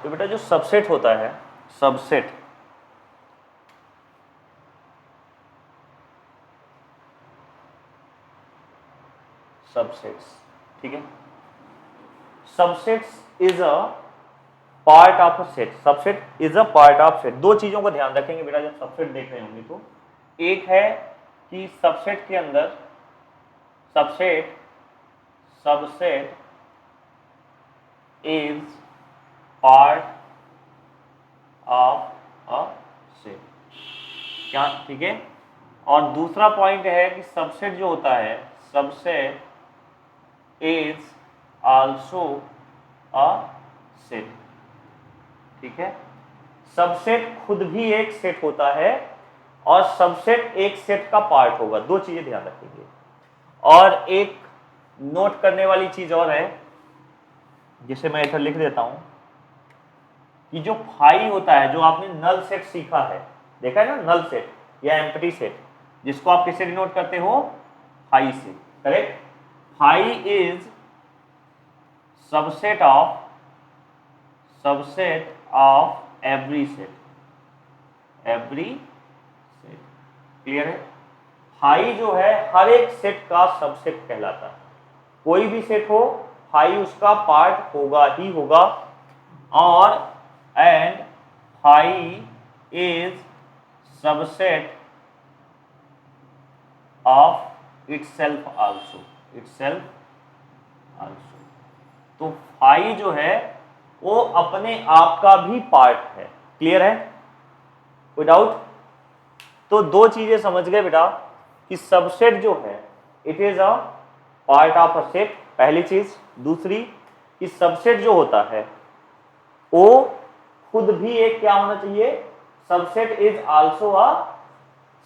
तो बेटा जो सबसेट होता है, सबसेट सबसेट्स, ठीक है, subsets is a part of a set, subset is a part of set. दो चीजों को ध्यान रखेंगे बेटा जब सबसेट देख रहे होंगे तो, एक है कि सबसेट के अंदर subset subset is part of a set, क्या, ठीक है। और दूसरा पॉइंट है कि सबसेट जो होता है, subset is also a set, ठीक है। सबसेट खुद भी एक सेट होता है और सबसेट एक सेट का पार्ट होगा, दो चीजें ध्यान रखेंगे। और एक नोट करने वाली चीज और है, जिसे मैं इधर लिख देता हूं, कि जो फाई होता है, जो आपने नल सेट सीखा है, देखा है ना, नल सेट या एम्प्टी सेट, जिसको आप किससे डिनोट करते हो, फाई से, correct. Phi is subset of every set, every set, clear है। फाई जो है हर एक सेट का सबसेट कहलाता है, कोई भी सेट हो फाई उसका पार्ट होगा ही होगा। और and phi is subset of itself also, itself also. तो फाई जो है वो अपने आप का भी पार्ट है, क्लियर है, कोई डाउट। तो दो चीजें समझ गए बेटा कि सबसेट जो है it is a part of a set, पहली चीज। दूसरी कि सबसेट जो होता है वो खुद भी एक क्या होना चाहिए, subset is also a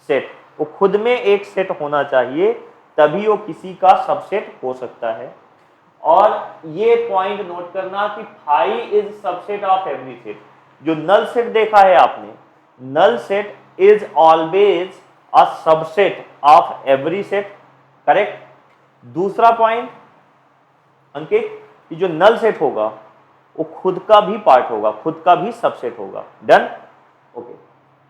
set, वो खुद में एक सेट होना चाहिए, तभी वो किसी का सबसेट हो सकता है। और ये पॉइंट नोट करना कि phi is subset of every set. जो नल सेट देखा है आपने, null set is always a subset of every set, correct. दूसरा पॉइंट अंकित, कि जो नल सेट होगा वो खुद का भी पार्ट होगा, खुद का भी सबसेट होगा, डन, ओके।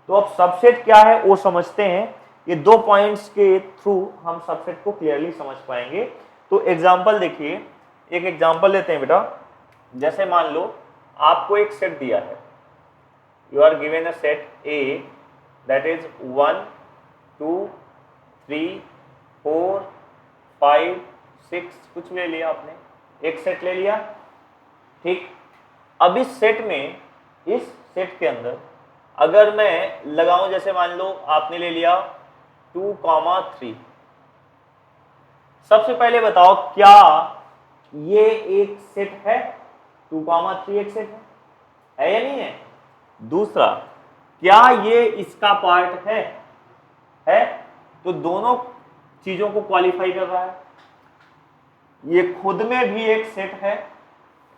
तो अब सबसेट क्या है वो समझते हैं, ये दो पॉइंट्स के थ्रू हम सबसेट को क्लियरली समझ पाएंगे। तो एग्जांपल देखिए, एक एग्जांपल लेते हैं बेटा, जैसे मान लो आपको एक सेट दिया है, you are given a set A that is 1 2 3 4 5 6, कुछ ले लिया आपने, एक सेट ले लिया, ठीक। अब इस सेट में, इस सेट के अंदर अगर मैं लगाऊं, जैसे मान लो आपने ले लिया 2, 3, सबसे पहले बताओ क्या ये एक सेट है, 2, 3 एक सेट है या नहीं है। दूसरा, क्या ये इसका पार्ट है, तो दोनों चीजों को क्वालिफाई कर रहा है। ये खुद में भी एक सेट है,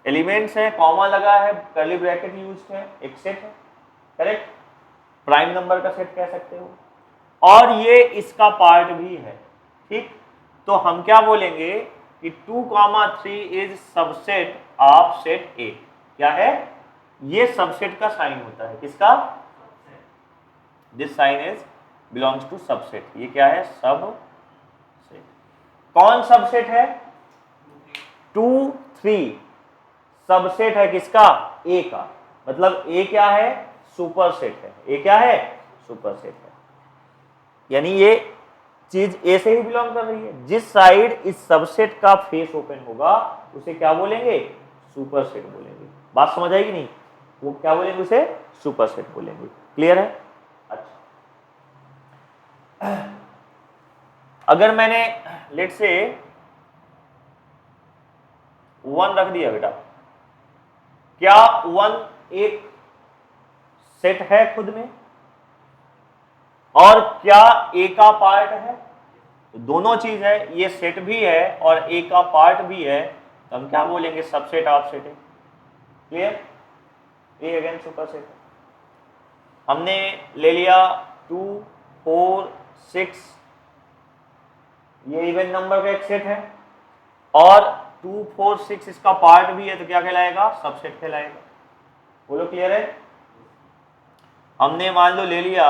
एलिमेंट्स है, कॉमा लगा है, कर्ली ब्रैकेट यूज है, एक सेट है, करेक्ट, प्राइम नंबर का सेट कह सकते हो। और ये इसका पार्ट भी है, ठीक। तो हम क्या बोलेंगे कि 2, 3 is subset of set A, क्या है, ये सबसेट का साइन होता है, किसका, this sign is belongs to subset, ये क्या है, सबसेट। कौन सबसेट है, 2, 3 सबसेट है किसका, ए का, मतलब ए क्या है, सुपर सेट है, ए क्या है, सुपर सेट है। यानी ये चीज ए से ही बिलोंग कर रही है, जिस साइड इस सबसेट का फेस ओपन होगा उसे क्या बोलेंगे, सुपर सेट बोलेंगे। बात समझ आएगी नहीं, वो क्या बोलेंगे, उसे सुपर सेट बोलेंगे, क्लियर है। अच्छा, अगर मैंने लेट से 1 रख दिया बेटा, क्या 1 एक सेट है खुद में, और क्या ए का पार्ट है, तो दोनों चीज है, ये सेट भी है और ए का पार्ट भी है, तो हम क्या बोलेंगे, सबसेट ऑफ सेट है, क्लियर। ए अगेन सुपर सेट है। हमने ले लिया 2, 4, 6, ये इवन नंबर का एक सेट है, और 2, 4, 6 इसका पार्ट भी है, तो क्या कहलाएगा, सबसेट कहलाएगा। बोलो क्लियर है? हमने मान लो ले लिया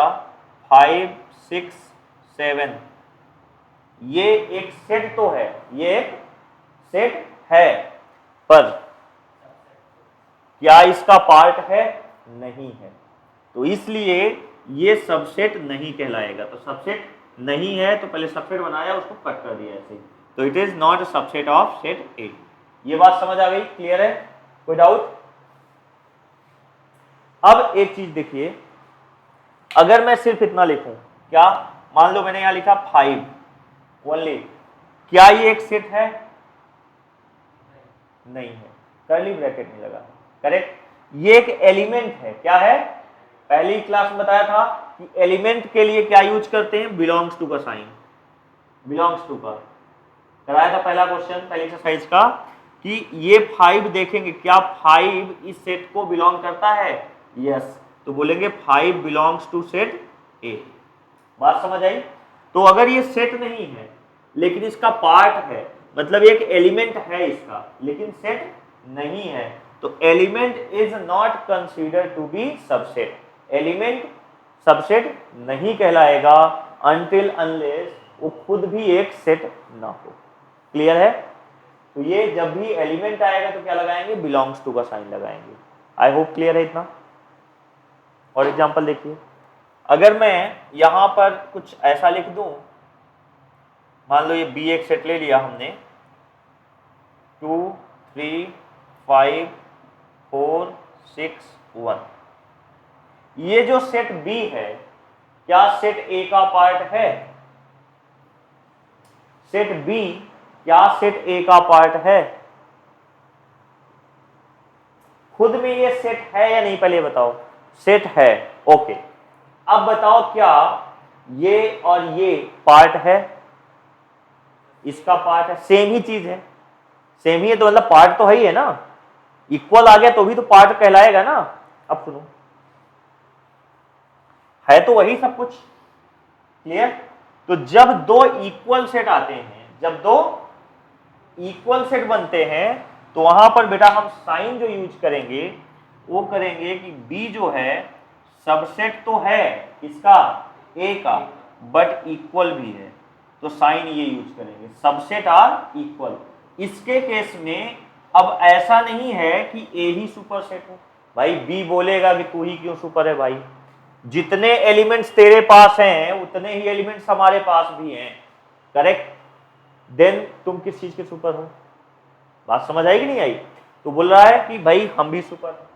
5 6 7, ये एक सेट तो है, ये एक सेट है, पर क्या इसका पार्ट है? नहीं है, तो इसलिए ये सबसेट नहीं कहलाएगा। तो सबसेट नहीं है तो पहले सबसेट बनाया, उसको कट कर दिया ऐसे, तो it is not a subset of set ए। ये बात समझ आ गई? क्लियर है? कोई डाउट? अब एक चीज देखिए, अगर मैं सिर्फ इतना लिखूं, क्या मान लो मैंने यहां लिखा 5 ओनली, क्या ये एक सेट है? नहीं है, कर्ली ब्रैकेट नहीं लगा, करेक्ट। ये एक एलिमेंट है, क्या है? पहली क्लास में बताया था कि एलिमेंट के लिए क्या यूज करते हैं? बिलोंग्स टू का साइन, बिलोंग्स टू का कराया था पहला क्वेश्चन पहली एक्सरसाइज का, कि ये 5 देखेंगे, क्या 5 इस सेट को बिलोंग करता है? यस, तो बोलेंगे 5 बिलोंग्स टू सेट ए। बात समझ आई? तो अगर ये सेट नहीं है लेकिन इसका पार्ट है, मतलब एक एलिमेंट है इसका लेकिन सेट नहीं है, तो element is not considered to be subset. Element subset नहीं कहलाएगा अनटिल अनलेस वो खुद भी एक सेट ना हो। क्लियर है? तो ये जब भी एलिमेंट आएगा तो क्या लगाएंगे? बिलोंग्स टू का साइन लगाएंगे। आई होप क्लियर है इतना। और एग्जांपल देखिए, अगर मैं यहां पर कुछ ऐसा लिख दूं, मान लो ये बी एक सेट ले लिया हमने, 2 3 5 4 6 1, ये जो सेट बी है क्या सेट ए का पार्ट है? सेट बी क्या सेट ए का पार्ट है? खुद में ये सेट है या नहीं, पहले बताओ। सेट है, ओके। अब बताओ क्या ये और ये पार्ट है? इसका पार्ट है, सेम ही चीज है, सेम ही है, तो मतलब पार्ट तो है ही है ना। इक्वल आ गया तो भी तो पार्ट कहलाएगा ना। अब सुनो, है तो वही सब कुछ। क्लियर? तो जब दो इक्वल सेट आते हैं, जब दो इक्वल सेट बनते हैं, तो वहां पर बेटा हम साइन जो यूज करेंगे वो करेंगे कि बी जो है सबसेट तो है इसका ए का, बट इक्वल भी है, तो साइन ये यूज करेंगे, सबसेट आर इक्वल। इसके केस में अब ऐसा नहीं है कि ए ही सुपर सेट हो, भाई बी बोलेगा कि तू ही क्यों सुपर है भाई, जितने एलिमेंट्स तेरे पास हैं उतने ही एलिमेंट्स हमारे पास भी हैं, करेक्ट। देन तुम किस चीज के सुपर हो? बात समझ आई कि नहीं आई? तो बोल रहा है कि भाई हम भी सुपर हैं,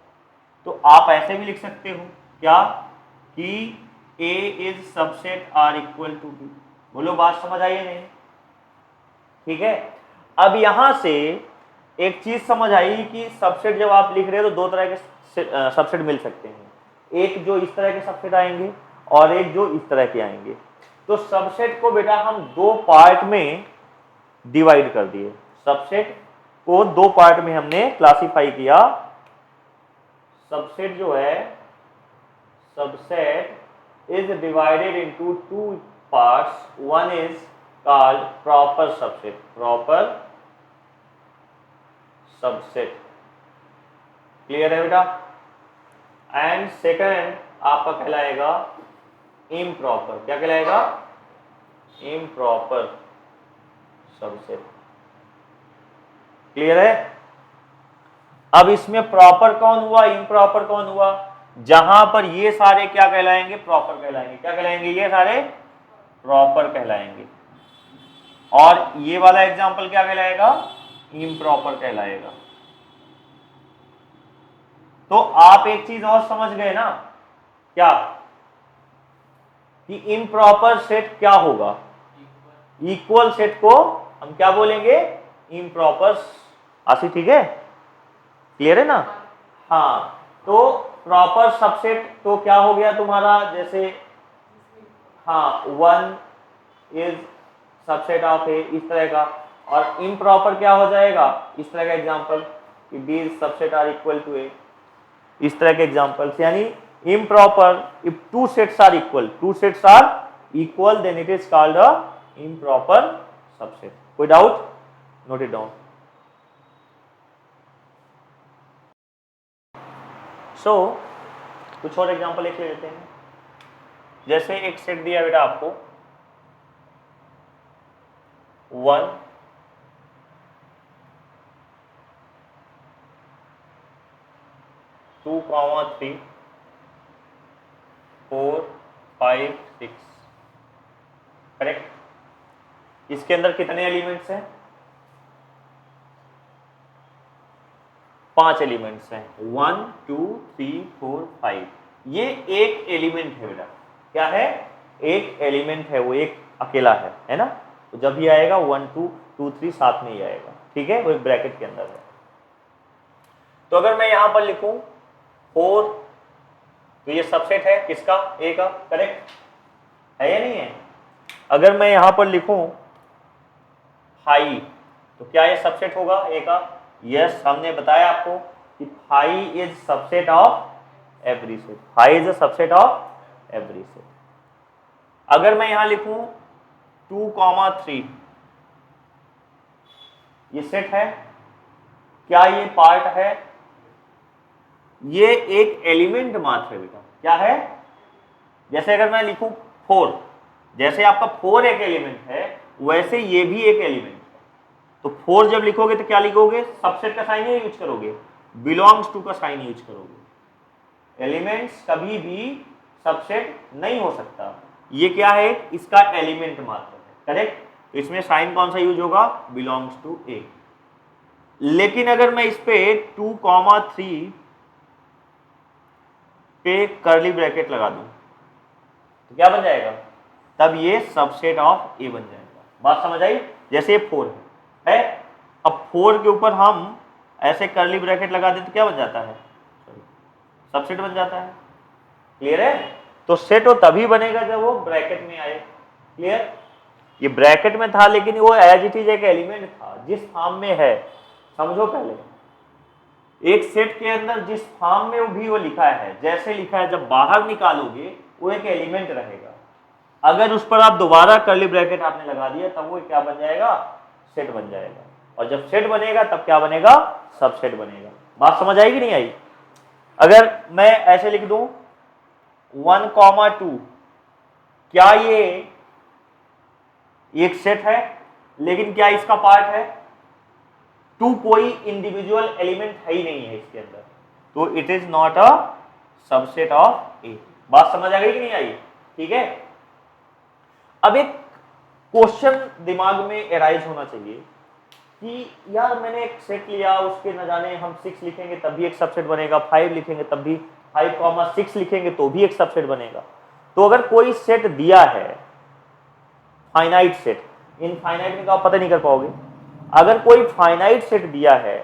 तो आप ऐसे भी लिख सकते हो क्या कि A is subset or equal to B. बोलो बात समझ आई है नहीं? ठीक है। अब यहां से एक चीज समझ आई कि सबसेट जब आप लिख रहे हो तो दो तरह के सबसेट मिल सकते हैं, एक जो इस तरह के सबसेट आएंगे और एक जो इस तरह के आएंगे। तो सबसेट को बेटा हम दो पार्ट में डिवाइड कर दिए, सबसेट को दो पार्ट में हमने क्लासिफाई किया। सबसेट जो है, subset is divided into two parts, one is called proper subset, proper subset. Clear है बेटा? एंड सेकंड आपका कहलाएगा इम्प्रॉपर, क्या कहलाएगा? Improper subset. क्लियर है? अब इसमें प्रॉपर कौन हुआ, इम्प्रॉपर कौन हुआ? जहां पर ये सारे क्या कहलाएंगे? प्रॉपर कहलाएंगे। क्या कहलाएंगे? ये सारे प्रॉपर कहलाएंगे। और ये वाला एग्जांपल क्या कहलाएगा? इम्प्रॉपर कहलाएगा। तो आप एक चीज और समझ गए ना, क्या कि इम्प्रॉपर सेट क्या होगा? इक्वल सेट को हम क्या बोलेंगे? इम्प्रॉपर। आशी ठीक है? क्लियर है ना? हाँ, तो प्रॉपर सबसेट तो क्या हो गया तुम्हारा, जैसे हाँ 1 इज सबसेट ऑफ ए, इस तरह का। और इम्प्रॉपर क्या हो जाएगा? इस तरह का एग्जांपल कि B is subset or equal to A, इस तरह के एग्जांपल्स। यानी improper, if two sets are equal, two sets are equal then it is called a improper subset. कोई doubt? Note it down. So कुछ और example एक ले लेते हैं। जैसे एक सेट दिया बेटा आपको 1 2, 3 4 5 6, करेक्ट। इसके अंदर कितने एलिमेंट्स हैं? 5 एलिमेंट्स हैं, 1 2 3 4 5। ये एक एलिमेंट है बेटा, क्या है? एक एलिमेंट है, वो एक अकेला है ना। तो जब ये आएगा 1 2 2 3 साथ में ही आएगा, ठीक है, वो एक ब्रैकेट के अंदर है। तो अगर मैं यहां पर लिखूं 4, तो ये सबसेट है किसका? ए का, करेक्ट है या नहीं है? अगर मैं यहां पर लिखूं 5, तो क्या ये सबसेट होगा ए का? यस, हमने बताया आपको कि 5 is subset of every set, 5 is a subset of every set. अगर मैं यहां लिखूं 2, 3, ये सेट है, क्या ये पार्ट है? ये एक एलिमेंट मात्र है बेटा, क्या है? जैसे अगर मैं लिखूं 4, जैसे आपका 4 एक एलिमेंट है, वैसे ये भी एक एलिमेंट है। तो 4 जब लिखोगे तो क्या लिखोगे? सबसेट का साइन यूज करोगे, बिलोंग्स टू का साइन यूज करोगे। एलिमेंट्स कभी भी सबसेट नहीं हो सकता, ये क्या है? इसका एलिमेंट मात्र है, करेक्ट। तो इसमें साइन कौन सा यूज होगा? बिलोंग्स टू ए। लेकिन अगर मैं इस पे 2, 3 पे कर्ली ब्रैकेट लगा दूं तो क्या बन जाएगा? तब ये सबसेट ऑफ ए बन जाएगा। बात समझ आई? जैसे ये 4 है, अब 4 के ऊपर हम ऐसे कर्ली ब्रैकेट लगा दें तो क्या बन जाता है? सबसेट बन जाता है। क्लियर है? तो सेट वो तभी बनेगा जब वो ब्रैकेट में आए। क्लियर? ये ब्रैकेट में था लेकिन वो एज इट इज एक एलिमेंट था, जिस फॉर्म में है, समझो पहले। एक सेट के अंदर जिस फॉर्म में भी वो लिखा है, जैसे लिखा है, जब बाहर निकालोगे वो एक एलिमेंट रहेगा। अगर उस पर आप दोबारा कर्ली ब्रैकेट आपने लगा दिया तब वो क्या बन जाएगा? सेट बन जाएगा। और जब सेट बनेगा तब क्या बनेगा? सबसेट बनेगा। बात समझ आई कि नहीं आई? अगर मैं ऐसे लिख दूं 1, 2, क्या ये एक सेट है, लेकिन क्या इसका पार्ट है? 2 कोई इंडिविजुअल एलिमेंट है ही नहीं है इसके अंदर, तो it is not a subset of A. बात समझ आ गई कि नहीं आई? ठीक है। अब एक क्वेश्चन दिमाग में एराइज होना चाहिए कि यार मैंने एक सेट लिया, उसके न जाने हम 6 लिखेंगे तब भी एक सबसेट बनेगा, 5 लिखेंगे तब भी, 5, 6 लिखेंगे तो भी एक सबसेट बनेगा। तो अगर कोई सेट दिया है, फाइनाइट सेट, इनफाइनाइट में तो आप पता नहीं कर पाओगे। अगर कोई फाइनाइट सेट दिया है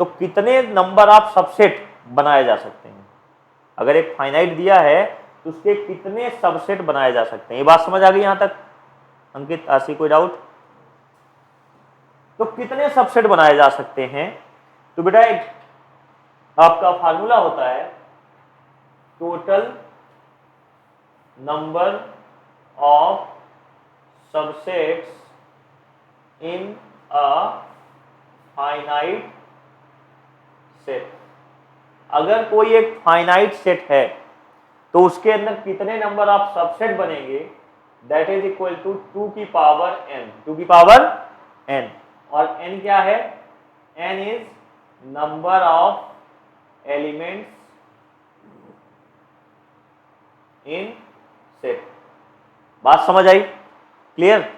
तो कितने नंबर आप सबसेट बनाए जा सकते हैं? अगर एक फाइनाइट दिया है तो उसके कितने सबसेट बनाए जा सकते हैं? ये बात समझ आ गई यहां तक? अंकित, आशी, कोई डाउट? तो कितने सबसेट बनाए जा सकते हैं? तो बेटा एक आपका फार्मूला होता है total number of subsets in a finite set. अगर कोई एक फाइनाइट सेट है तो उसके अंदर कितने नंबर ऑफ सबसेट बनेंगे? दैट इज इक्वल टू 2 की पावर n, 2 की पावर n। और n क्या है? n is number of elements in set. बात समझ आई? क्लियर?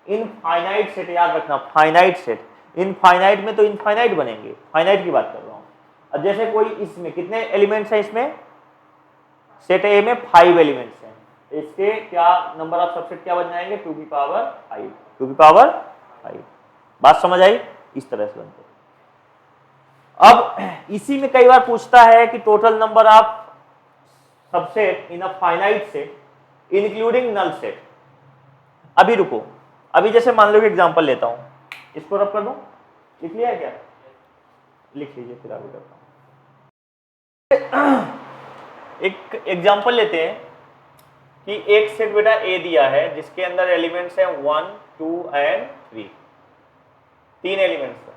इनफाइनाइट सेट याद रखना, फाइनाइट सेट। इनफाइनाइट में तो इनफाइनाइट बनेंगे, फाइनाइट की बात कर रहा हूं। अब जैसे कोई इसमें कितने एलिमेंट्स हैं? इसमें सेट ए में 5 एलिमेंट्स हैं, इसके क्या नंबर ऑफ सबसेट क्या बन जाएंगे? 2 की पावर 5, 2 की पावर 5। बात समझ आई? इस तरह से बनते। अब इसी में कई बार पूछता है कि total number of subset in a finite set including null set. अभी रुको, अभी जैसे मान लो कि एग्जांपल लेता हूं, इसको रब कर दूं, लिख लिया है क्या? लिख लीजिए फिर आगे करता हूं। एक एग्जांपल लेते हैं कि एक सेट बेटा ए दिया है जिसके अंदर एलिमेंट्स हैं 1, 2 एंड 3, 3 एलिमेंट्स हैं।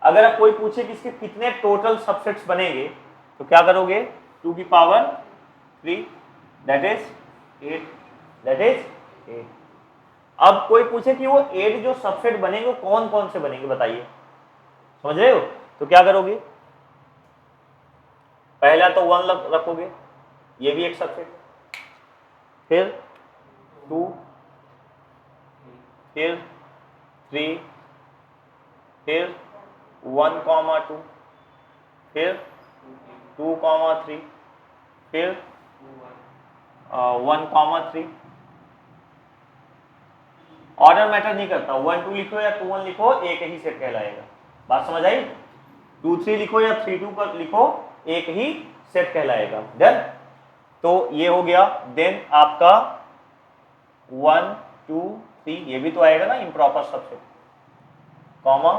अगर आप कोई पूछे कि इसके कितने टोटल सबसेट्स बनेंगे तो क्या करोगे? 2 की power 3 that is 8, that is 8। अब कोई पूछे कि वो 8 जो सबसेट बनेंगे वो कौन कौन से बनेंगे, बताइए, समझ रहे हो? तो क्या करोगे, पहला तो 1 रखोगे, ये भी एक सबसेट, फिर 2, फिर 3, फिर 1,2, फिर 2,3, फिर 1,3। ऑर्डर मैटर नहीं करता, 1 2 लिखो या 2 1 लिखो, एक ही सेट कहलाएगा। बात समझ आई? 2 3 लिखो या 3 2 पर लिखो, एक ही सेट कहलाएगा। डन? तो ये हो गया। देन आपका 1 2 3, ये भी तो आएगा ना इम्प्रॉपर सबसेट, कॉमा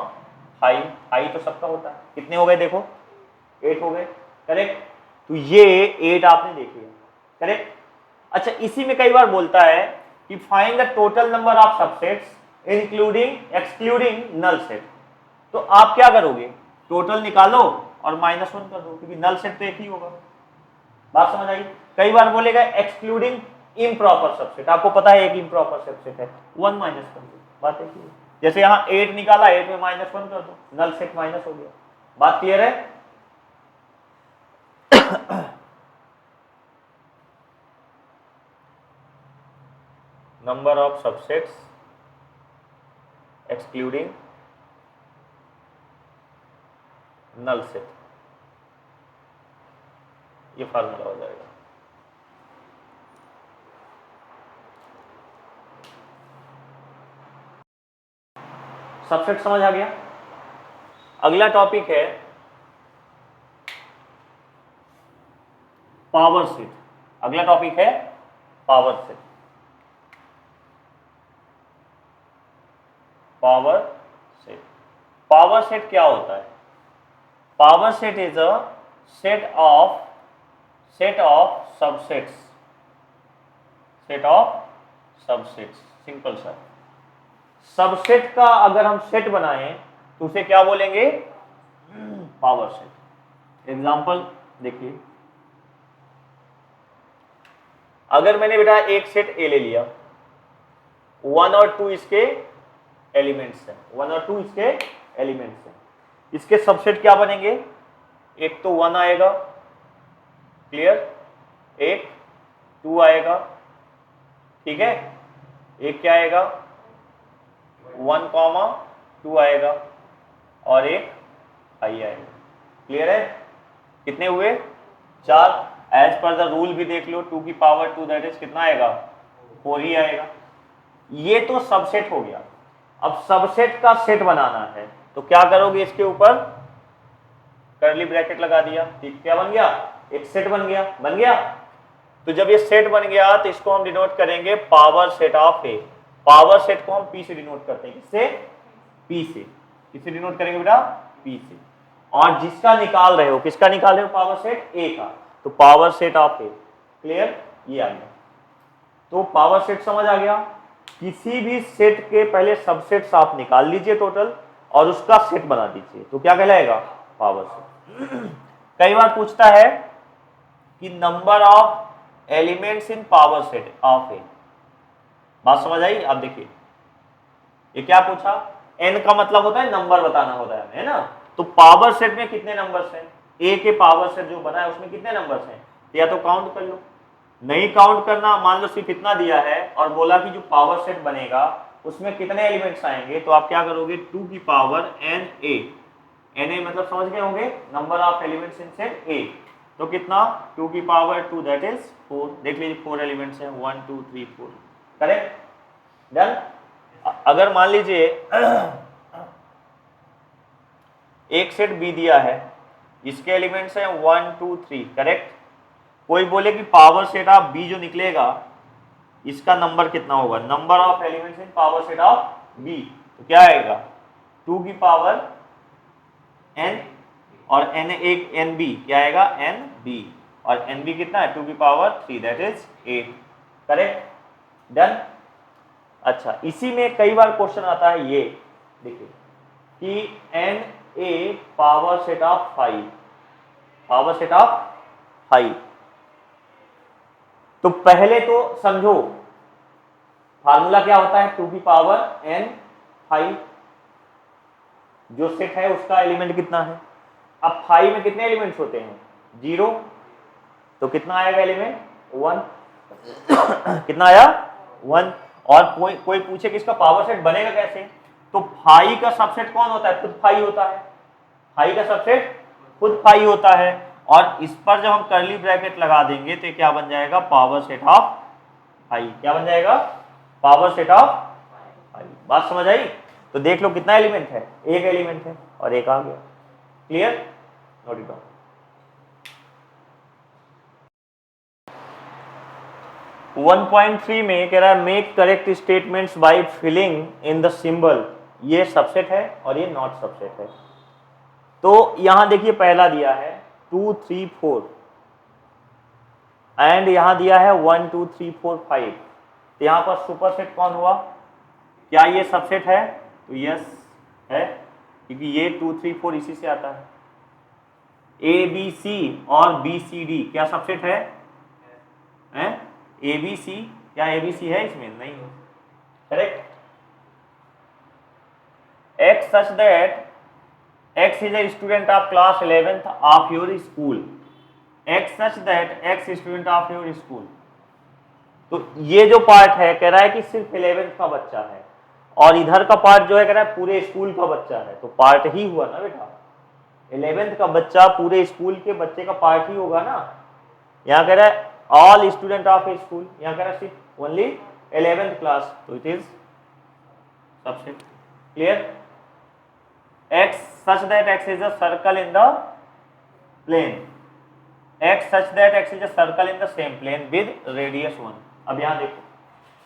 5, 5 तो सबका होता है। कितने हो गए देखो, 8 हो गए, करेक्ट। तो ये 8 आपने देख लिया, करेक्ट। अच्छा, इसी में कई बार बोलता है कि find the total number of subsets including excluding null set. तो आप क्या करोगे, टोटल निकालो और -1 कर दो, क्योंकि नल सेट तो एक ही होगा। बात समझ आई? कई बार बोलेगा एक्सक्लूडिंग इम्प्रॉपर सबसेट, आपको पता है एक इम्प्रॉपर सबसेट है, 1 माइनस कर दो, बात एक ही है। जैसे यहाँ 8 निकाला, 8 में -1 कर दो, नल सेट माइनस हो गया। बात क्लियर है? Number of subsets excluding null set, ये फार्मूला हो जाएगा। सबसेट समझ आ गया? अगला टॉपिक है पावर सेट। अगला टॉपिक है power set. Power set, power set क्या होता है? Power set is a set of subsets, set of subsets, simple सा। सबसेट का अगर हम सेट बनाएं तो उसे क्या बोलेंगे, पावर सेट। एग्जांपल देखिए, अगर मैंने बेटा एक सेट ए ले लिया, 1 और 2 इसके एलिमेंट्स हैं, 1 और 2 इसके एलिमेंट्स हैं, इसके सबसेट क्या बनेंगे, एक तो 1 आएगा, क्लियर, एक 2 आएगा, ठीक है, एक क्या आएगा 1,2 आएगा, और एक आई आएगा। क्लियर है? कितने हुए, 4। एज पर द रूल भी देख लो, 2 की पावर 2 दैट इज कितना आएगा, 4 ही आएगा। ये तो सबसेट हो गया। अब सबसेट का सेट बनाना है तो क्या करोगे, इसके ऊपर कर्ली ब्रैकेट लगा दिया, ठीक, क्या बन गया, एक सेट बन गया, बन गया। तो जब ये सेट बन गया तो इसको हम डिनोट करेंगे power set of A. Power set को हम पी से डिनोट करते हैं, किससे, पी से। किससे डिनोट करेंगे बेटा, पी से। और जिसका निकाल रहे हो, किसका निकाल रहे हो, पावर सेट ए का, तो power set of A. Clear, ये आ गया। तो पावर सेट समझ आ गया। किसी भी सेट के पहले सबसेट्स आप निकाल लीजिए टोटल, और उसका सेट बना दीजिए, तो क्या कहलाएगा, पावर सेट। कई बार पूछता है कि number of elements in power set of A. बात समझ आई? आप देखिए, ये क्या पूछा, एन का मतलब होता है नंबर बताना होता है ना। तो पावर सेट में कितने नंबर्स हैं, ए के पावर सेट जो बना है उसमें कितने नंबर्स हैं, या तो काउंट कर लो, नहीं काउंट करना, मान लो सिर्फ इतना दिया है और बोला कि जो पावर सेट बनेगा उसमें कितने एलिमेंट्स आएंगे, तो आप क्या करोगे, 2 की power n A, n A मतलब समझ गए होंगे, number of elements in set A. तो कितना, 2 की पावर 2 दैट इज 4। देख लीजिए 4 एलिमेंट्स हैं, 1 2 3 4, करेक्ट, डन। अगर मान लीजिए एक सेट बी दिया है, इसके एलिमेंट्स हैं 1 2 3, करेक्ट। कोई बोले कि पावर सेट ऑफ बी जो निकलेगा इसका नंबर कितना होगा, number of elements in power set of B, तो क्या आएगा, 2 की पावर एन, और एन एक एन बी क्या आएगा, एन बी, और एन बी कितना है, 2 की power 3 that is 8, correct, done. अच्छा, इसी में कई बार क्वेश्चन आता है, ये देखिए कि n A power set of 5, power set of five. तो पहले तो समझो फार्मूला क्या होता है, 2 की पावर n 5, जो सेट है उसका एलिमेंट कितना है। अब 5 में कितने एलिमेंट्स होते हैं, 0, तो कितना आएगा एलिमेंट 1 कितना आया 1। और कोई पूछे कि इसका पावर सेट बनेगा कैसे, तो 5 का सबसेट कौन होता है, खुद 5 होता है, 5 का सबसेट खुद 5 होता है। और इस पर जब हम कर्ली ब्रैकेट लगा देंगे तो क्या बन जाएगा, पावर सेट ऑफ 5, क्या बन जाएगा, पावर सेट ऑफ 5। बात समझ आई। तो देख लो कितना एलिमेंट है, एक एलिमेंट है और एक आ गया। Clear, note it down. 1.3 में कह रहा है make correct statements by filling in the symbol, ये सबसेट है और ये नॉट सबसेट है। तो यहां देखिए पहला दिया है 2 3 4 एंड यहां दिया है 1 2 3 4 5, तो यहां पर सुपरसेट कौन हुआ, क्या ये सबसेट है, तो यस है, क्योंकि ये 2 3 4 इसी से आता है। ए बी सी और बी सी डी क्या सबसेट है, ए बी सी, क्या ए बी सी है इसमें, नहीं है, correct. X such that X is a student of class 11th of your school, x such that x student of your school. तो ये जो पार्ट है कह रहा है कि सिर्फ 11th का बच्चा है, और इधर का पार्ट जो है कह रहा है पूरे स्कूल का बच्चा है, तो पार्ट ही हुआ ना बेटा, 11th का बच्चा पूरे स्कूल के बच्चे का पार्ट ही होगा ना। यहाँ कह रहा है all student of a school, यहाँ कह रहा है सिर्फ ओनली 11th क्लास, तो it is subset. Clear. X such that X is a circle in the plane, X such that X is a circle in the same plane with radius 1। अब यहाँ देखो,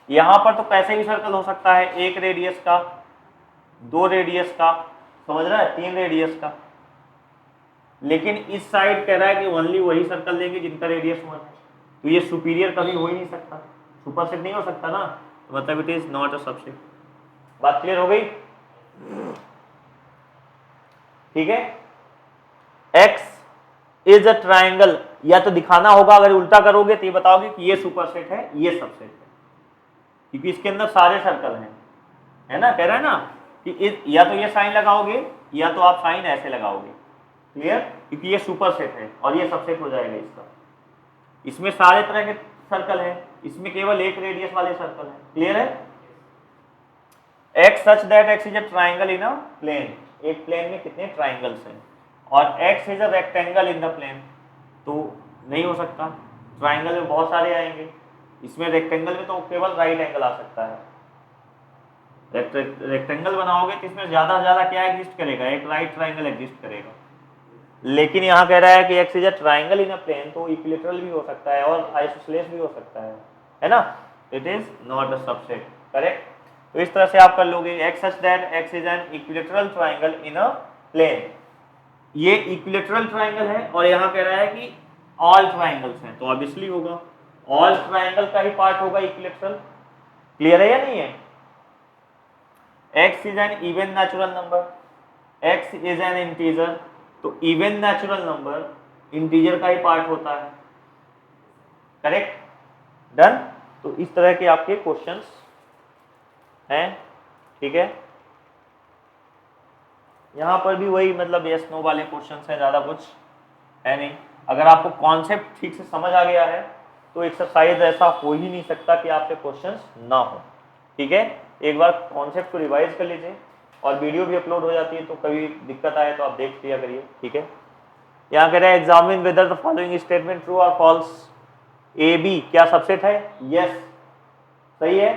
यहाँ पर तो कैसे भी सर्कल हो सकता है, 1 रेडियस का, 2 रेडियस का, समझ रहा है, 3 रेडियस का, लेकिन इस साइड कह रहा है कि ओनली वही सर्कल लेंगे जिनका रेडियस 1 है, तो ये सुपीरियर कभी हो ही नहीं सकता, सुपरसेट नहीं हो सकता ना, तो मतलब it is not a subset. बात क्लियर हो गई, ठीक है। एक्स इज अ ट्राइंगल, या तो दिखाना होगा, अगर उल्टा करोगे तो ये बताओगे कि ये सुपरसेट है, ये सबसेट है, क्योंकि इसके अंदर सारे सर्कल हैं, है ना, कह रहा है ना कि या तो ये साइन लगाओगे या तो आप साइन ऐसे लगाओगे। क्लियर, क्योंकि ये सुपरसेट है और ये सबसेट हो जाएगा इसका, इसमें सारे तरह के सर्कल हैं, इसमें केवल एक रेडियस वाले सर्कल हैं। क्लियर है। X such that X is a triangle in a plane, एक प्लेन में कितने ट्राइंगल्स हैं, और X is a rectangle in the plane, तो नहीं हो सकता, ट्राइंगल में बहुत सारे आएंगे, इसमें रेक्टेंगल में तो केवल राइट एंगल आ सकता है। रेक्टेंगल बनाओगे तो इसमें ज्यादा से ज्यादा क्या एग्जिस्ट करेगा, एक राइट ट्राइंगल एग्जिस्ट करेगा, लेकिन यहाँ कह रहा है कि X is a triangle in a plane, तो इक्विलेटरल भी हो सकता है और आइसोसेलेस भी हो सकता है ना, it is not a subset. Correct. तो इस तरह से आप कर लोगे, X such that X is an equilateral triangle in a plane, ये इक्विलेटरल ट्राइंगल है, और यहाँ कह रहा है कि ऑल ट्राइंगल्स हैं, तो ऑब्वियसली होगा ऑल ट्राइंगल का ही पार्ट होगा इक्विलेटरल। क्लियर है या नहीं है। X is N even natural number, x is N integer, तो इवन नेचुरल नंबर इंटीजर का ही पार्ट होता है। Correct, done. तो इस तरह के आपके क्वेश्चंस हैं, ठीक है। यहां पर भी वही मतलब यस नो वाले क्वेश्चंस हैं, ज्यादा कुछ है नहीं। अगर आपको कॉन्सेप्ट ठीक से समझ आ गया है तो एक्सरसाइज ऐसा हो ही नहीं सकता कि आपसे क्वेश्चंस ना हो, ठीक है। एक बार कॉन्सेप्ट को रिवाइज कर लीजिए, और वीडियो भी अपलोड हो जाती है, तो कभी दिक्कत आए तो आप देख लिया करिए, ठीक है। यहाँ कह रहे हैं examine whether the following statement true और फॉल्स। ए बी क्या सबसेट है, यस सही है।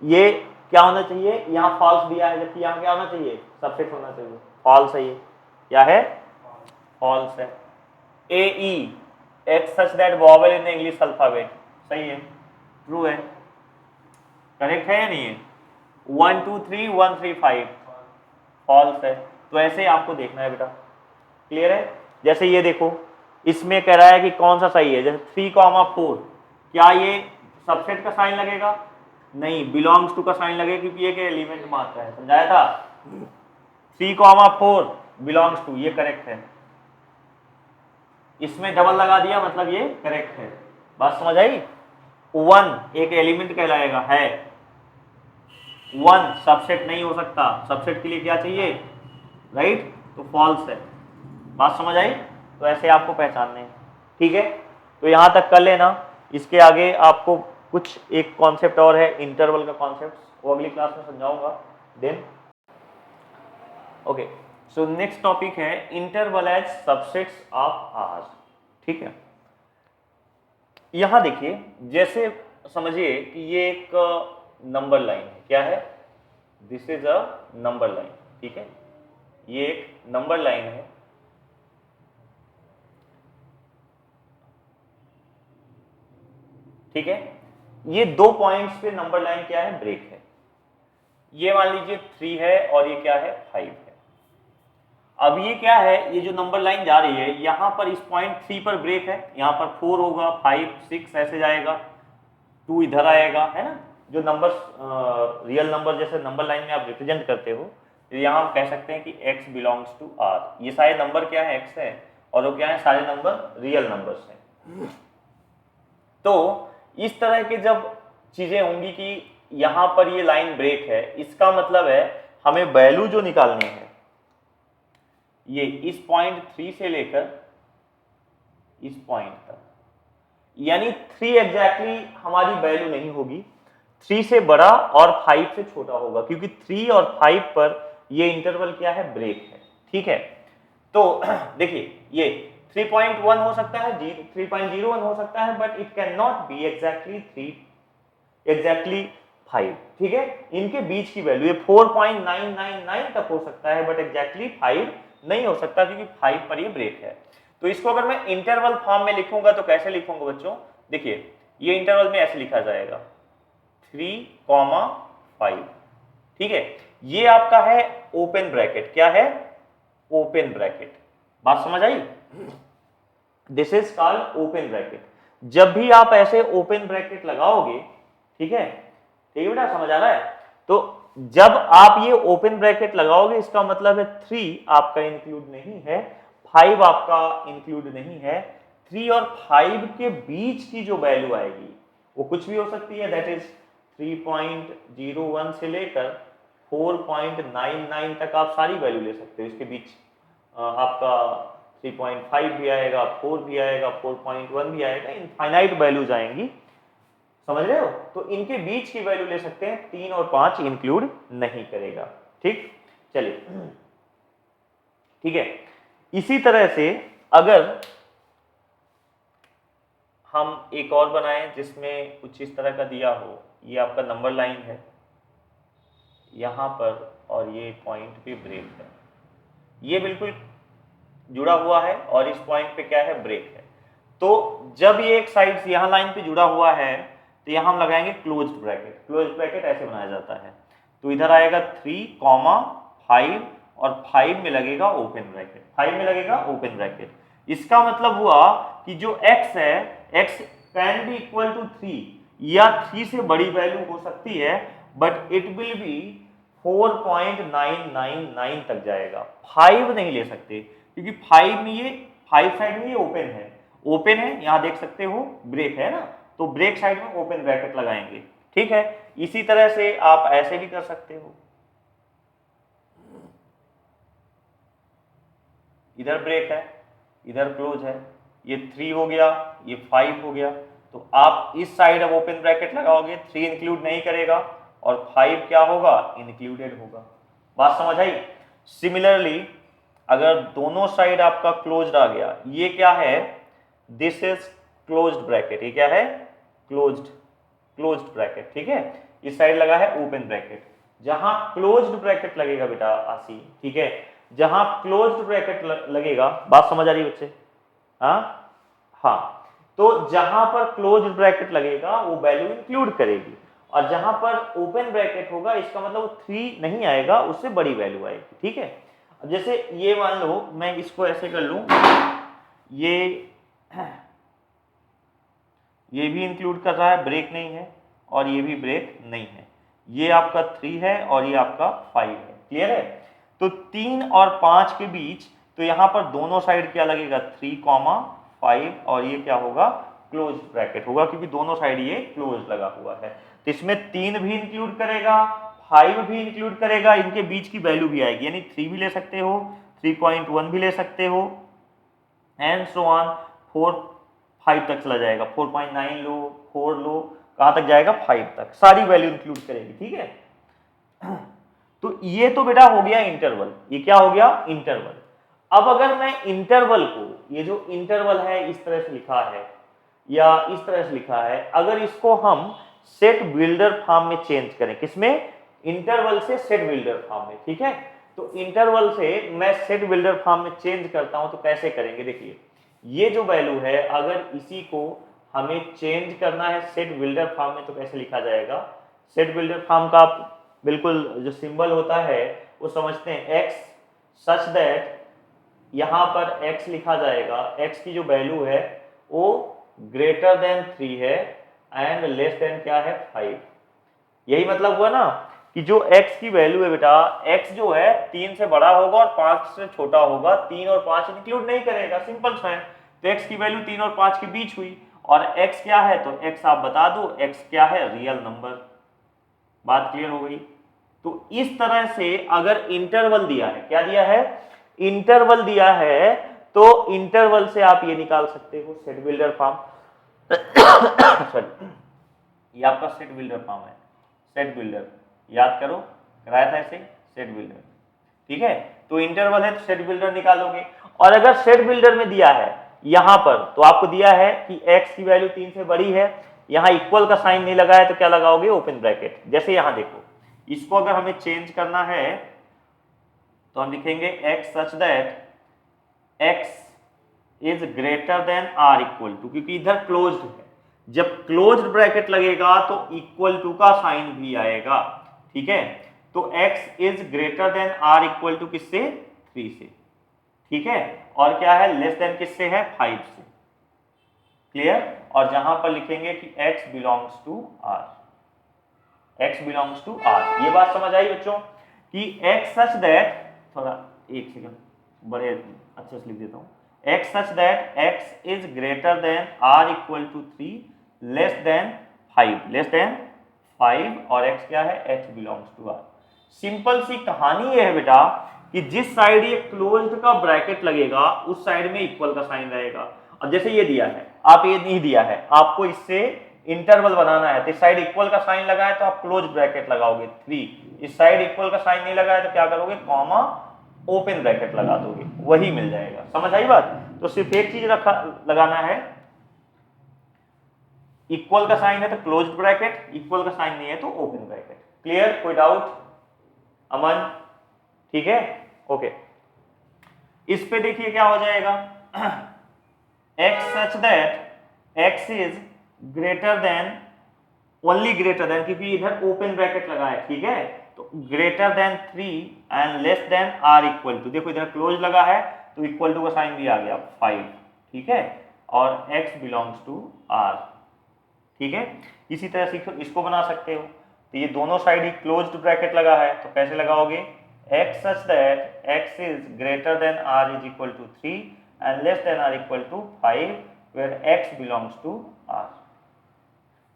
ये क्या होना चाहिए, यहाँ फॉल्स दिया है, जबकि यहाँ क्या होना चाहिए, सबसेट होना चाहिए, फॉल्स है, ये क्या है, फॉल्स है। A E x such that vowel in English alphabet, सही है, ट्रू है। करेक्ट है या नहीं है। 1 2 3 1 3 5 फॉल्स है। तो ऐसे ही आपको देखना है बेटा। क्लियर है। जैसे ये देखो, इसमें कह रहा है कि कौन सा सही है, जैसे 3,4, क्या ये सबसेट का साइन लगेगा, नहीं, बिलोंग्स टू का साइन लगेगा, क्योंकि ये के एलिमेंट मात्र है, समझाया था। 3,4 बिलोंग्स टू, ये करेक्ट है। इसमें डबल लगा दिया मतलब ये करेक्ट है। बात समझ आई। 1 एक एलिमेंट कहलाएगा, है 1 सबसेट नहीं हो सकता, सबसेट के लिए क्या चाहिए, राइट, तो फॉल्स है। बात समझ आई। तो ऐसे आपको पहचानने हैं, ठीक है। तो यहां तक कर लेना, इसके आगे आपको कुछ एक कॉन्सेप्ट और है इंटरवल का कॉन्सेप्ट, वो अगली क्लास में समझाऊंगा। Then okay, so next topic है interval as subsets of R, ठीक है। यहां देखिए, जैसे समझिए कि ये एक नंबर लाइन है, क्या है, this is a number line, ठीक है, ये एक नंबर लाइन है। ठीक है, ये 2 पॉइंट्स पे नंबर लाइन क्या है, ब्रेक है। ये मान लीजिए 3 है और ये क्या है, 5 है। अब ये क्या है, ये जो नंबर लाइन जा रही है यहां पर इस पॉइंट 3 पर ब्रेक है, यहां पर 4 होगा, 5 6 ऐसे जाएगा, 2 इधर आएगा, है ना। जो नंबर रियल नंबर जैसे नंबर लाइन में आप रिप्रेजेंट करते हो, तो यहाँ हम कह सकते हैं कि x बिलोंग्स टू r। ये सारे नंबर क्या है, x है, और वो क्या है, सारे नंबर रियल नंबर्स हैं। तो इस तरह के जब चीजें होंगी कि यहां पर ये लाइन ब्रेक है, इसका मतलब है हमें वैल्यू जो निकालनी है, ये इस पॉइंट 3 से लेकर इस पॉइंट तक, यानी 3 एग्जैक्टली हमारी वैल्यू नहीं होगी, 3 से बड़ा और 5 से छोटा होगा, क्योंकि 3 और 5 पर ये इंटरवल क्या है, ब्रेक है, ठीक है। तो देखिए ये 3.1 हो सकता है, 3.01 हो सकता है, but it can not be exactly 5, ठीक है। इनके बीच की वैल्यू ये 4.999 तक हो सकता है, बट एग्जैक्टली 5 नहीं हो सकता, क्योंकि 5 पर ये ब्रेक है। तो इसको अगर मैं इंटरवल फॉर्म में लिखूंगा तो कैसे लिखूंगा बच्चों, देखिए ये इंटरवल में ऐसे लिखा जाएगा 3,5, ठीक है। ये आपका है ओपन ब्रैकेट, क्या है, ओपन ब्रैकेट। बात समझ आई। This is called open bracket. जब भी आप ऐसे ओपन ब्रैकेट लगाओगे, ठीक है, ठीक है बेटा, समझ आ रहा है। तो जब आप ये ओपन ब्रैकेट लगाओगे, इसका मतलब है 3 आपका इंक्लूड नहीं है, 5 आपका इंक्लूड नहीं है। 3 और 5 के बीच की जो वैल्यू आएगी वो कुछ भी हो सकती है, दैट इज 3.01 से लेकर 4.99 तक आप सारी वैल्यू ले सकते हो। इसके बीच आपका 3.5 भी आएगा, 4 भी आएगा, 4.1 भी आएगा, इनफाइनाइट वैल्यूज आएंगी, समझ रहे हो। तो इनके बीच की वैल्यू ले सकते हैं, 3 और 5 इंक्लूड नहीं करेगा, ठीक। चलिए, ठीक है। इसी तरह से अगर हम एक और बनाएं जिसमें कुछ इस तरह का दिया हो, ये आपका नंबर लाइन है यहां पर, और ये पॉइंट पे ब्रेक है, ये बिल्कुल जुड़ा हुआ है, और इस पॉइंट पे क्या है, ब्रेक है। तो जब ये एक साइड से यहां लाइन पे जुड़ा हुआ है, तो यहां हम लगाएंगे क्लोज्ड ब्रैकेट। क्लोज्ड ब्रैकेट ऐसे बनाया जाता है, तो इधर आएगा 3,5 और 5 में लगेगा ओपन ब्रैकेट, 5 में लगेगा ओपन ब्रैकेट। इसका मतलब हुआ कि जो x है, x can be equal to 3 या 3 से बड़ी वैल्यू हो सकती है, बट इट विल बी 4.999 तक जाएगा, 5 नहीं ले सकते, क्योंकि 5 में ये 5 साइड में ये ओपन है, ओपन है, यहां देख सकते हो ब्रेक है ना, तो ब्रेक साइड में ओपन ब्रैकेट लगाएंगे, ठीक है। इसी तरह से आप ऐसे भी कर सकते हो, इधर ब्रेक है, इधर क्लोज है, ये 3 हो गया, ये 5 हो गया, तो आप इस साइड अब ओपन ब्रैकेट लगाओगे, 3 इंक्लूड नहीं करेगा और 5 क्या होगा, इंक्लूडेड होगा। बात समझ आई। सिमिलरली अगर दोनों साइड आपका क्लोज्ड आ गया, ये क्या है, दिस इज क्लोज्ड ब्रैकेट, ये क्या है, क्लोज्ड ब्रैकेट, ठीक है। इस साइड लगा है ओपन ब्रैकेट। जहां क्लोज्ड ब्रैकेट लगेगा बेटा आसी, ठीक है, जहां क्लोज्ड ब्रैकेट लगेगा, बात समझ आ रही है बच्चे, हाँ, तो जहां पर क्लोज्ड ब्रैकेट लगेगा वो वैल्यू इंक्लूड करेगी, और जहां पर ओपन ब्रैकेट होगा इसका मतलब 3 नहीं आएगा, उससे बड़ी वैल्यू आएगी, ठीक है। अब जैसे ये मान लो मैं इसको ऐसे कर लूं, ये भी इंक्लूड कर रहा है, ब्रेक नहीं है, और ये भी ब्रेक नहीं है, ये आपका 3 है और ये आपका 5 है, क्लियर है। तो 3 और 5 के बीच, तो यहां पर दोनों साइड क्या लगेगा, 3, 5 और ये क्या होगा, क्लोज ब्रैकेट होगा, क्योंकि दोनों साइड ये क्लोज लगा हुआ है। तो इसमें 3 भी इंक्लूड करेगा, 5 भी इंक्लूड करेगा, इनके बीच की वैल्यू भी आएगी, यानी 3 भी ले सकते हो, 3.1 भी ले सकते हो, एंड सो ऑन 4 5 तक चला जाएगा, 4.9 लो, 4 लो, कहाँ तक जाएगा, 5 तक, सारी वैल्यू इंक्लूड करेगी। ठीक है, तो ये तो बेटा हो गया इंटरवल, ये क्या हो गया, इंटरवल। अब अगर मैं इंटरवल को, ये जो इंटरवल है इस तरह से लिखा है या इस तरह से लिखा है, अगर इसको हम सेट बिल्डर फॉर्म में चेंज करें, किसमें, इंटरवल से सेट बिल्डर फॉर्म में। ठीक है, तो इंटरवल से मैं सेट बिल्डर फॉर्म में चेंज करता हूं तो कैसे करेंगे, देखिए ये जो वैल्यू है अगर इसी को हमें चेंज करना है सेट बिल्डर फॉर्म में तो कैसे लिखा जाएगा, सेट बिल्डर फॉर्म का बिल्कुल जो सिंबल होता है वो समझते हैं, x सच दैट, यहां पर x लिखा जाएगा, x की जो वैल्यू है वो ग्रेटर देन 3 है एंड लेस देन क्या है, 5। यही मतलब हुआ ना कि जो x की वैल्यू है बेटा, x जो है 3 से बड़ा होगा और 5 से छोटा होगा, 3 और 5 इंक्लूड नहीं करेगा, सिंपल सा है। तो x की वैल्यू 3 और 5 के बीच हुई, और x क्या है, तो x आप बता दो, x क्या है, रियल नंबर। बात क्लियर हो गई। तो इस तरह से अगर इंटरवल दिया है, क्या दिया है, इंटरवल दिया है, तो इंटरवल से आप ये निकाल सकते हो सेट बिल्डर फॉर्म सॉरी, ये आपका सेट बिल्डर फॉर्म है, सेट बिल्डर, याद करो, कराया था ऐसे, सेट बिल्डर। ठीक है, तो इंटरवल है तो सेट बिल्डर निकालोगे। और अगर सेट बिल्डर में दिया है यहां पर, तो आपको दिया है कि x की वैल्यू 3 से बड़ी है, यहां इक्वल का साइन नहीं लगा है, तो क्या लगाओगे, ओपन ब्रैकेट। जैसे यहां देखो, इसको अगर हमें चेंज करना है तो हम लिखेंगे x such that x is greater than or equal to, क्योंकि इधर क्लोज्ड है, जब क्लोज्ड ब्रैकेट लगेगा तो इक्वल टू का साइन भी आएगा। ठीक है, तो x is greater than or equal to किससे, 3 से। ठीक है, और क्या है, लेस देन किससे है, 5 से। क्लियर, और जहां पर लिखेंगे कि x belongs to r, x belongs to r। ये बात समझ आई बच्चों कि x सच दैट, थोड़ा एक सेकंड बड़े अच्छे से लिख देता हूं, x such that x is greater than r equal to 3 less than 5, less than 5, और x क्या है, h belongs to r। Simple सी कहानी ये है बेटा कि जिस साइड ये क्लोज्ड का ब्रैकेट लगेगा उस साइड में इक्वल का साइन रहेगा। अब जैसे ये दिया है, आप ये नहीं दिया है, आपको इससे इंटरवल बनाना है, तो इस साइड इक्वल का साइन लगा है तो आप क्लोज ब्रैकेट लगाओगे 3, इस साइड इक्वल का साइन नहीं लगा है तो क्या करोगे, कॉमा ओपन ब्रैकेट लगा दोगे, वही मिल जाएगा। समझ आई बात। तो सिर्फ एक चीज लगाना है, इक्वल का साइन है तो क्लोज्ड ब्रैकेट, इक्वल का साइन नहीं है तो ओपन ब्रैकेट। क्लियर, कोई डाउट अमन, ठीक है, ओके। इस पे देखिए क्या हो जाएगा, x such that x is greater than, only greater than, क्योंकि इधर ओपन ब्रैकेट लगा है। ठीक है, तो greater than 3 and less than r equal to, देखो इधर क्लोज लगा है तो इक्वल टू का साइन भी आ गया 5। ठीक है, और x बिलोंग्स टू r। ठीक है, इसी तरह से इसको बना सकते हो, तो ये दोनों साइड ही क्लोज्ड ब्रैकेट लगा है, तो कैसे लगाओगे, x such that x is greater than r is equal to 3 and less than r equal to 5 where x belongs to r।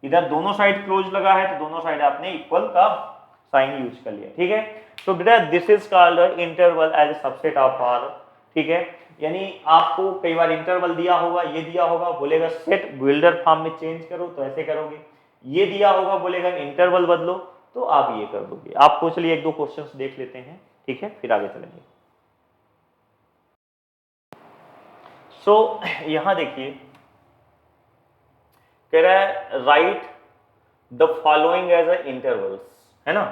इधर दोनों साइड क्लोज लगा है तो दोनों साइड आपने इक्वल का साइन यूज कर लिया। ठीक है, तो बेटा this is called interval as a subset of r। ठीक है, यानी आपको कई बार इंटरवल दिया होगा, ये दिया होगा, बोलेगा सेट बिल्डर फॉर्म में चेंज करो तो ऐसे करोगे, ये दिया होगा बोलेगा इंटरवल बदलो तो आप ये कर दोगे। आपको चलिए एक दो क्वेश्चंस देख लेते हैं, ठीक है, फिर आगे चलेंगे। सो यहां देखिए कह रहा है write the following as a intervals, है ना,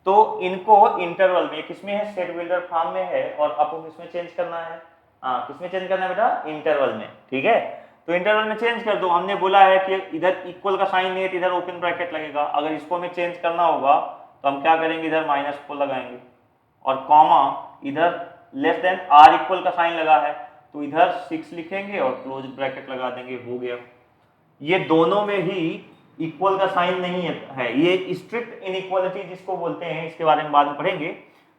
तो इनको इंटरवल में, किसमें है, सेट बिल्डर फॉर्म में है, और आपको किसमें चेंज करना है, किसमें चेंज करना है बेटा, इंटरवल में। ठीक है, तो इंटरवल में चेंज कर दो। हमने बोला है कि इधर इक्वल का साइन नहीं है तो इधर ओपन ब्रैकेट लगेगा, अगर इसको हमें चेंज करना होगा तो हम क्या करेंगे, इधर -4 लगाएंगे, और कॉमा इधर लेस देन r इक्वल का साइन लगा है तो इधर 6 लिखेंगे और क्लोज ब्रैकेट लगा देंगे, हो गया। ये दोनों में ही इक्वल का साइन नहीं है, ये स्ट्रिक्ट इनइक्वालिटी जिसको बोलते हैं, इसके बारे में बाद में पढ़ेंगे।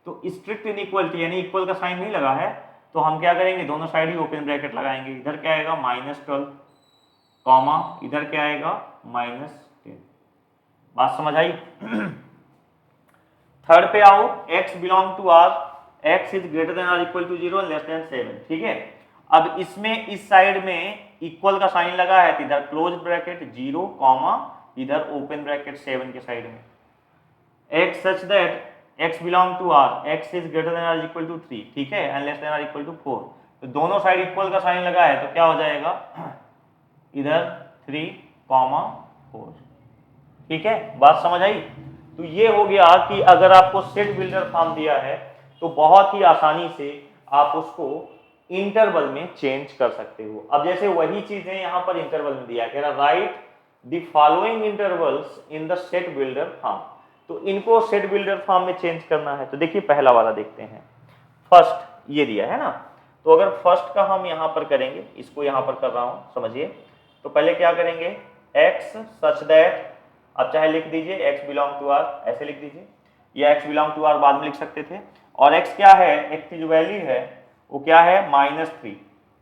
तो स्ट्रिक्ट इनइक्वालिटी यानी इक्वल का साइन नहीं लगा है, तो हम क्या करेंगे, दोनों साइड ही ओपन ब्रैकेट लगाएंगे। इधर क्या आएगा -12 कॉमा इधर क्या आएगा -10। बात समझ आई? थर्ड पे आओ, x belong to r, x is greater than or equal to 0 and less than 7। ठीक है, अब इसमें इस साइड में इक्वल का साइन लगा है, तो इधर क्लोज ब्रैकेट 0 कॉमा इधर ओपन ब्रैकेट 7 के साइड में, x such that x belong to r, x is greater than or equal to 3, ठीक है, and less than or equal to 4। तो दोनों साइड इक्वल का साइन लगा है, तो क्या हो जाएगा इधर 3 कॉमा 4। ठीक है, बात समझ आई? तो ये हो गया कि अगर आपको सेट बिल्डर फॉर्म दिया है तो बहुत ही आसानी से आप उसको इंटरवल में चेंज कर सकते हो। अब जैसे वही चीजें यहाँ पर इंटरवल में दिया है, write the following intervals in the set builder form, तो इनको सेट बिल्डर फॉर्म में चेंज करना है। तो देखिए पहला वाला देखते हैं, फर्स्ट ये दिया है ना, तो अगर फर्स्ट का हम यहाँ पर करेंगे, इसको यहाँ पर कर रहा हूँ समझिए, तो पहले क्या करेंगे, x सच दैट, अब चाहे लिख दीजिए x बिलोंग टू r, ऐसे लिख दीजिए, या x बिलोंग टू r बाद में लिख सकते थे, और x क्या है, x की जो वैल्यू है वो क्या है -3,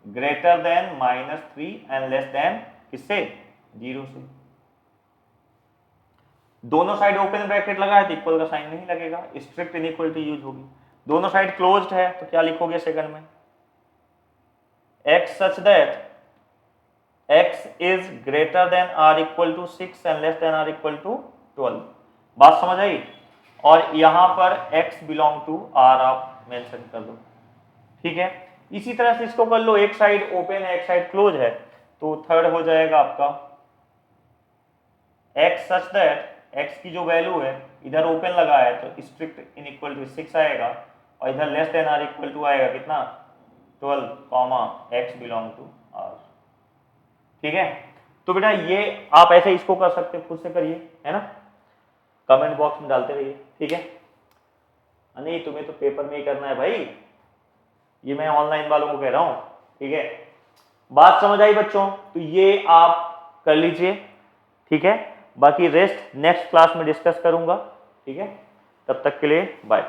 greater than -3 and less then किससे, 0 से। दोनों साइड ओपन ब्रैकेट लगा है तो इक्वल का साइन नहीं लगेगा, स्ट्रिक्ट इनइक्वलिटी यूज होगी। दोनों साइड क्लोज्ड है तो क्या लिखोगे सेकंड में, x such that x is greater than or equal to 6 and less than or equal to 12। बात समझ आई? और यहां पर x बिलोंग टू r आप मेंशन कर दो। ठीक है, इसी तरह से इसको कर लो, एक साइड ओपन है एक साइड क्लोज है, तो थर्ड हो जाएगा आपका x सच दैट x की जो वैल्यू है इधर ओपन लगा है तो स्ट्रिक्ट इनइक्वल टू 6 आएगा, और इधर less than or equal to आएगा कितना, 12 comma x belong to r। ठीक है, तो बेटा ये आप ऐसे इसको कर सकते हो, खुद से करिए, है ना, कमेंट बॉक्स में डालते रहिए। ठीक है, नहीं तुम्हें तो पेपर में ही करना है भाई, ये मैं ऑनलाइन वालों को कह रहा हूं। ठीक है, बात समझ आई बच्चों? तो ये आप कर लीजिए। ठीक है, बाकी रेस्ट नेक्स्ट क्लास में डिस्कस करूंगा। ठीक है, तब तक के लिए बाय।